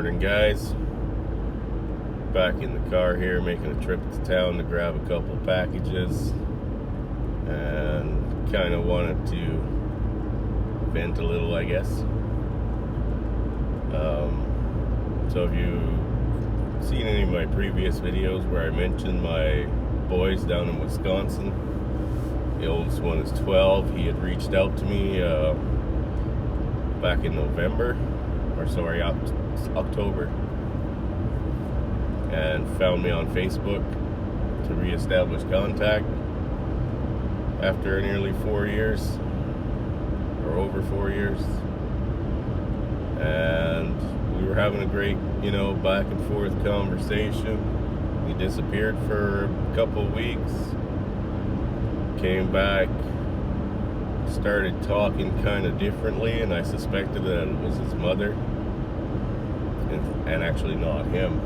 morning, guys. Back in the car here, making a trip to town to grab a couple packages, and kind of wanted to vent a little, I guess. So if you've seen any of my previous videos where I mentioned my boys down in Wisconsin, the oldest one is 12. He had reached out to me back in October, and found me on Facebook to reestablish contact after nearly 4 years, or over 4 years. And we were having a great, back and forth conversation. He disappeared for a couple of weeks, came back, started talking kind of differently, and I suspected that it was his mother, and actually not him.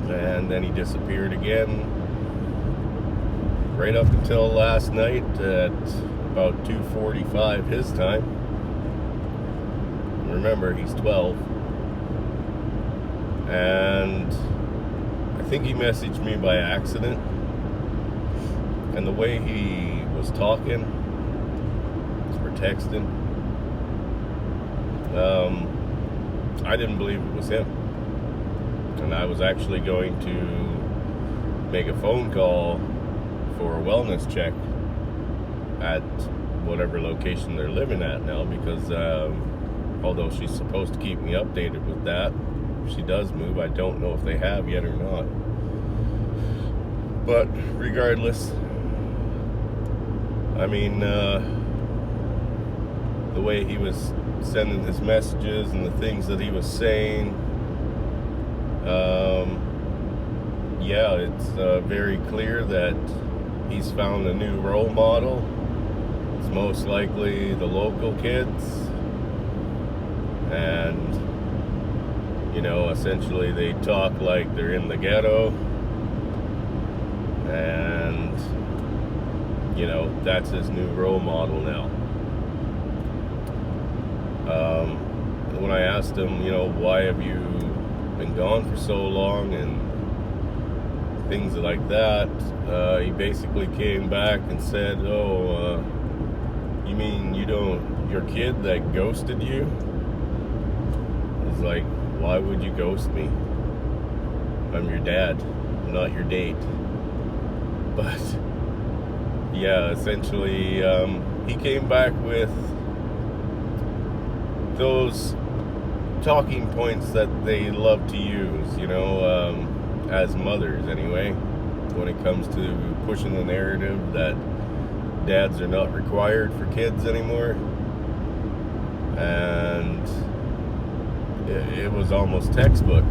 And then he disappeared again, right up until last night at about 2:45 his time. Remember, he's 12. And I think he messaged me by accident, and the way he was talking or texting, I didn't believe it was him. And I was actually going to make a phone call for a wellness check at whatever location they're living at now, because although she's supposed to keep me updated with that, if she does move, I don't know if they have yet or not. But regardless, I mean, the way he was sending his messages and the things that he was saying, yeah, it's very clear that he's found a new role model. It's most likely the local kids, and essentially they talk like they're in the ghetto, and that's his new role model now. When I asked him, why have you been gone for so long and things like that, he basically came back and said, you mean your kid that ghosted you? He's like, why would you ghost me? I'm your dad, not your date. But yeah, essentially, he came back with those talking points that they love to use, as mothers anyway, when it comes to pushing the narrative that dads are not required for kids anymore. And it was almost textbook,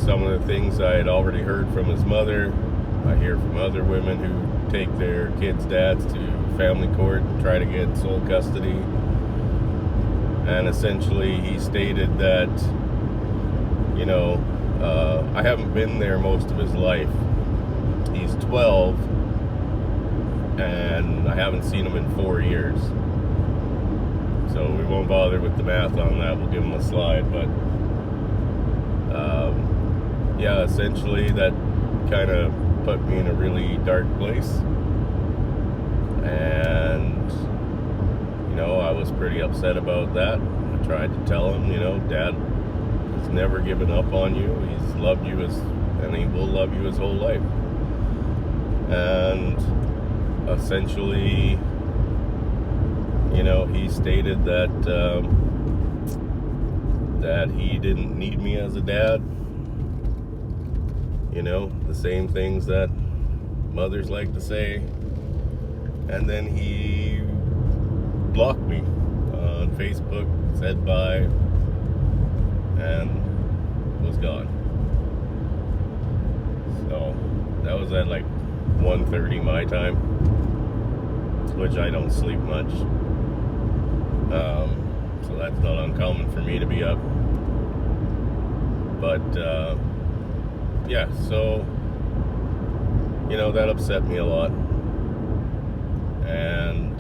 some of the things I had already heard from his mother, I hear from other women who take their kids' dads to family court and try to get sole custody. And essentially he stated that, I haven't been there most of his life. He's 12, and I haven't seen him in 4 years. So we won't bother with the math on that. We'll give him a slide. But yeah, essentially that kind of put me in a really dark place. And I was pretty upset about that. I tried to tell him, Dad has never given up on you. He's loved you and he will love you his whole life. And essentially, he stated that that he didn't need me as a dad. The same things that mothers like to say. And then he blocked me on Facebook, said bye, and was gone. So that was at like 1:30 my time, which I don't sleep much. So that's not uncommon for me to be up. But yeah, so that upset me a lot. And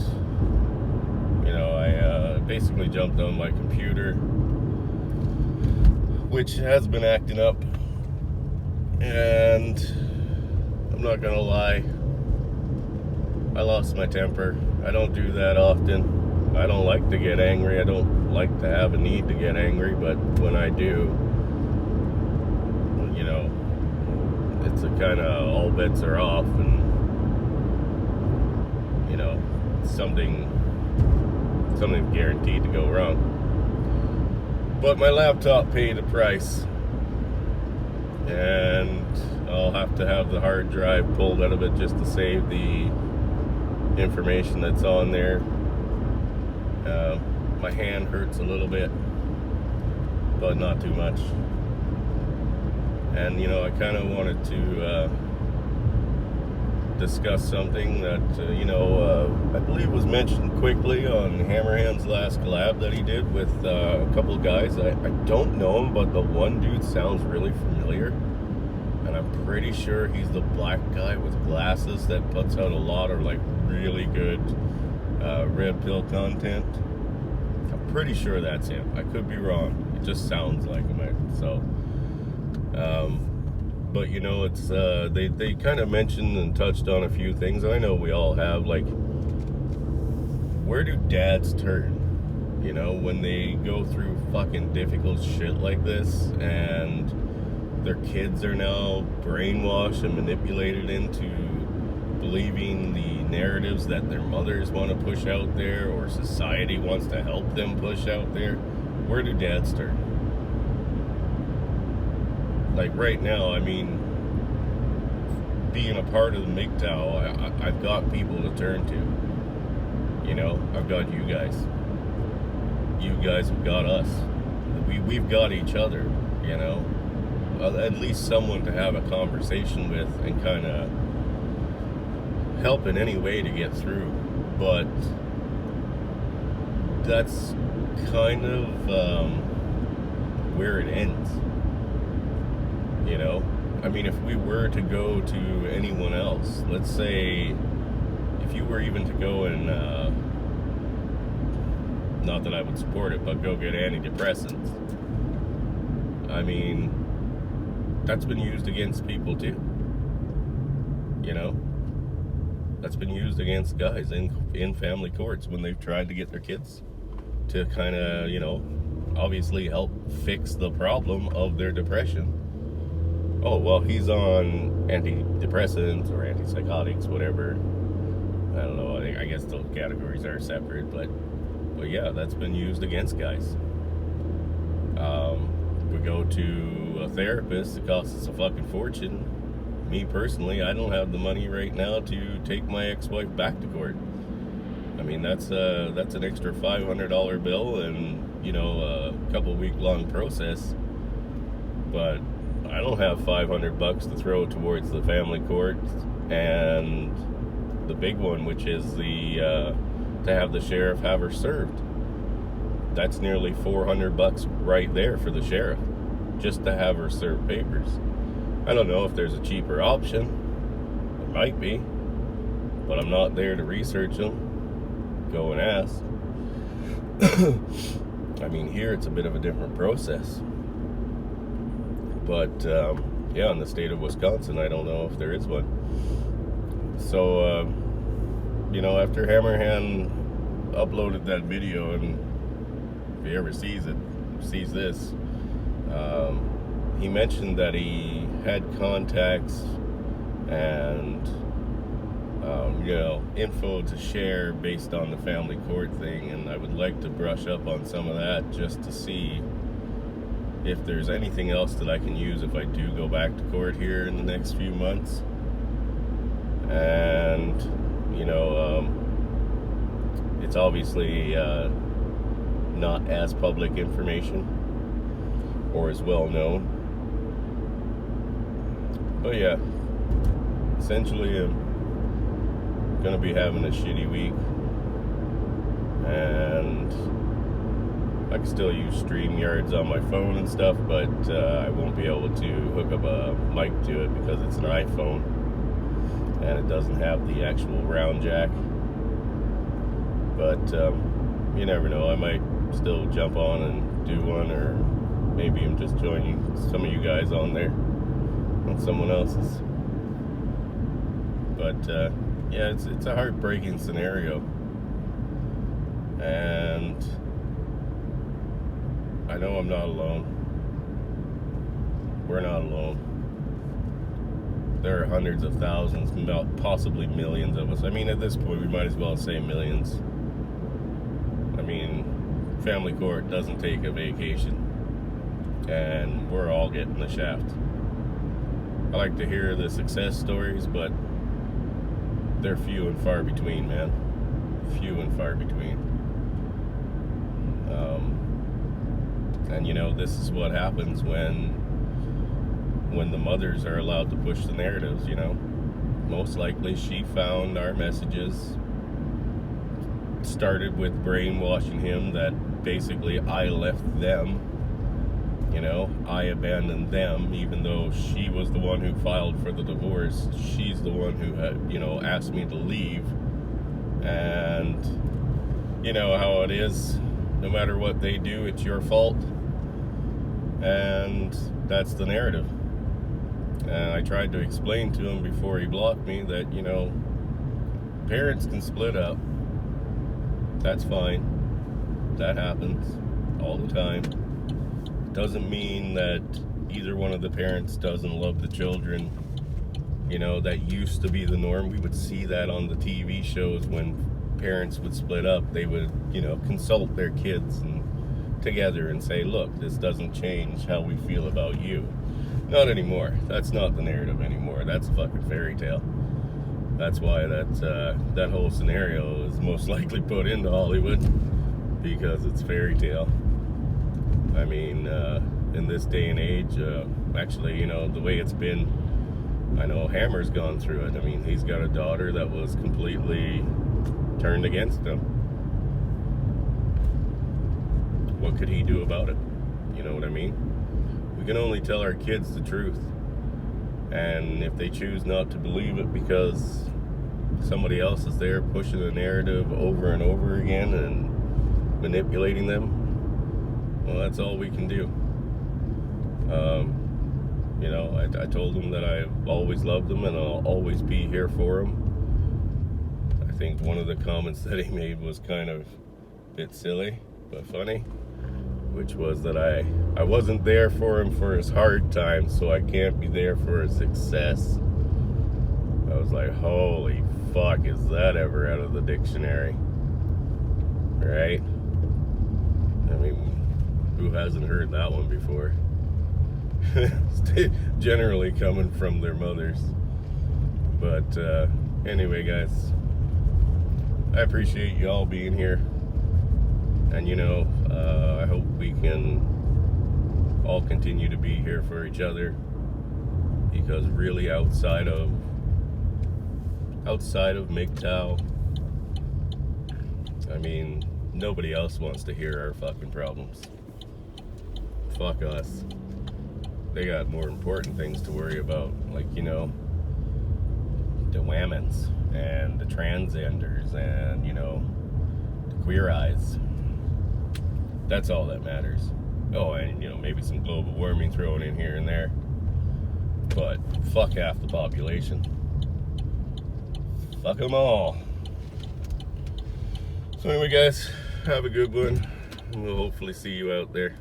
I basically jumped on my computer, which has been acting up, and I'm not gonna lie, I lost my temper. I don't do that often. I don't like to get angry. I don't like to have a need to get angry, but when I do, you know, it's a kind of all bets are off, and you know, something guaranteed to go wrong. But my laptop paid a price, and I'll have to have the hard drive pulled out of it just to save the information that's on there. My hand hurts a little bit, but not too much. And you know, I kind of wanted to discuss something that I believe was mentioned quickly on Hammerhand's last collab that he did with a couple of guys. I don't know him, but the one dude sounds really familiar, and I'm pretty sure he's the black guy with glasses that puts out a lot of like really good red pill content. I'm pretty sure that's him. I could be wrong. It just sounds like him. So but you know, it's they kind of mentioned and touched on a few things. I know we all have, like, where do dads turn, you know, when they go through fucking difficult shit like this, and their kids are now brainwashed and manipulated into believing the narratives that their mothers want to push out there, or society wants to help them push out there. Where do dads turn? Like right now, I mean, being a part of the MGTOW, I've got people to turn to. You know, I've got you guys. You guys have got us. We've got each other, you know. At least someone to have a conversation with and kind of help in any way to get through. But that's kind of where it ends. You know, I mean, if we were to go to anyone else, let's say if you were even to go and, not that I would support it, but go get antidepressants, I mean, that's been used against people too. You know, that's been used against guys in family courts when they've tried to get their kids to kind of, you know, obviously help fix the problem of their depression. Oh, well, he's on antidepressants or antipsychotics, whatever. I don't know. I guess those categories are separate, but yeah, that's been used against guys. We go to a therapist, it costs us a fucking fortune. Me personally, I don't have the money right now to take my ex-wife back to court. I mean, that's an extra $500 bill, and you know, a couple week long process. But I don't have $500 to throw towards the family court, and the big one, which is the to have the sheriff have her served. That's nearly $400 right there for the sheriff, just to have her serve papers. I don't know if there's a cheaper option. There might be, but I'm not there to research them. Go and ask. I mean, here it's a bit of a different process. But, yeah, in the state of Wisconsin, I don't know if there is one. So, you know, after Hammerhand uploaded that video, and if he ever sees this, he mentioned that he had contacts and, you know, info to share based on the family court thing, and I would like to brush up on some of that just to see if there's anything else that I can use if I do go back to court here in the next few months. And, you know, it's obviously not as public information or as well known. But yeah, essentially I'm gonna be having a shitty week, and I can still use StreamYards on my phone and stuff, but I won't be able to hook up a mic to it because it's an iPhone and it doesn't have the actual round jack. But you never know. I might still jump on and do one, or maybe I'm just joining some of you guys on there on someone else's. But yeah, it's a heartbreaking scenario, and I know I'm not alone. We're not alone. There are hundreds of thousands, possibly millions of us. I mean, at this point, we might as well say millions. I mean, family court doesn't take a vacation, and we're all getting the shaft. I like to hear the success stories, but they're few and far between, man. Few and far between. And you know, this is what happens when the mothers are allowed to push the narratives, you know. Most likely she found our messages, started with brainwashing him that basically I left them, you know, I abandoned them, even though she was the one who filed for the divorce. She's the one who had, you know, asked me to leave. And you know how it is, no matter what they do, it's your fault. And that's the narrative. And I tried to explain to him before he blocked me that, you know, parents can split up. That's fine. That happens all the time. Doesn't mean that either one of the parents doesn't love the children. You know, that used to be the norm. We would see that on the TV shows when parents would split up. They would, you know, consult their kids and together and say, look, this doesn't change how we feel about you. Not anymore. That's not the narrative anymore. That's a fucking fairy tale. That's why that whole scenario is most likely put into Hollywood, because it's fairy tale. I mean, in this day and age, actually, you know, the way it's been, I know Hammer's gone through it. I mean, he's got a daughter that was completely turned against him. What could he do about it? You know what I mean? We can only tell our kids the truth. And if they choose not to believe it because somebody else is there pushing a narrative over and over again and manipulating them, well, that's all we can do. You know, I told them that I've always loved them and I'll always be here for them. I think one of the comments that he made was kind of a bit silly, but funny, which was that I wasn't there for him for his hard times, so I can't be there for his success. I was like, holy fuck, is that ever out of the dictionary? Right? I mean, who hasn't heard that one before? Generally coming from their mothers. But anyway, guys, I appreciate you all being here. And you know, I hope we can all continue to be here for each other, because really outside of MGTOW, I mean, nobody else wants to hear our fucking problems. Fuck us. They got more important things to worry about, like, you know, the women's and the transgenders and, you know, the queer eyes. That's all that matters. Oh, and, you know, maybe some global warming thrown in here and there. But fuck half the population. Fuck them all. So anyway, guys, have a good one. And we'll hopefully see you out there.